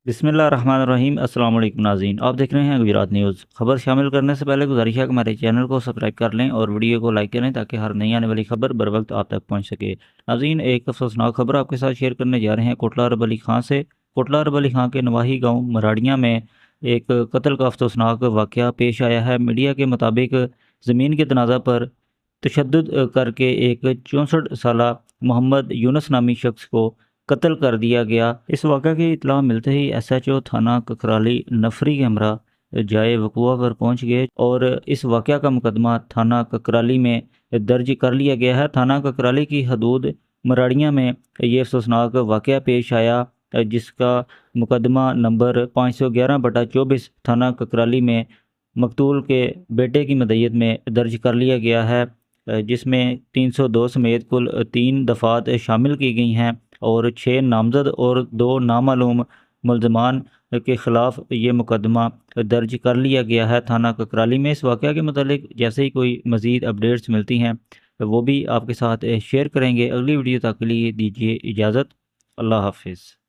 बिस्मिल्लाहिर्रहमानिर्रहीम। अस्सलाम वालेकुम नाज़रीन, आप देख रहे हैं गुजरात न्यूज़। खबर शामिल करने से पहले गुजारिश है कि हमारे चैनल को सब्सक्राइब कर लें और वीडियो को लाइक करें ताकि हर नई आने वाली खबर बर वक्त आप तक पहुंच सके। नाज़रीन, एक अफसोसनाक खबर आपके साथ शेयर करने जा रहे हैं कोटला अरब अली खां से। कोटला अरब अली खां के नवाही गाँव मराड़ियाँ में एक कत्ल का अफसोसनाक वाक़या पेश आया है। मीडिया के मुताबिक ज़मीन के तनाज़ा पर तशद्दुद करके एक 64 साला मोहम्मद यूनुस नामी शख्स को कत्ल कर दिया गया। इस वाक़े की इत्तला मिलते ही एसएचओ थाना ककराली नफरी के हमरा जाए वक़ुआ पर पहुंच गए और इस वाक़या का मुकदमा थाना ककराली में दर्ज कर लिया गया है। थाना ककराली की हदूद मराड़ियाँ में ये अफसोसनाक वाक़या पेश आया, जिसका मुकदमा नंबर 511/24 थाना ककराली में मकतूल के बेटे की मदयत में दर्ज कर लिया गया है, जिसमें 302 समेत कुल 3 दफ़ात शामिल की गई हैं और 6 नामज़द और 2 नामालूम मुल्ज़मान के ख़िलाफ़ ये मुकदमा दर्ज कर लिया गया है थाना ककराली में। इस वाक़या के मतलब जैसे ही कोई मज़ीद अपडेट्स मिलती हैं वो भी आपके साथ शेयर करेंगे। अगली वीडियो तक के लिए दीजिए इजाज़त। अल्लाह हाफ़िज़।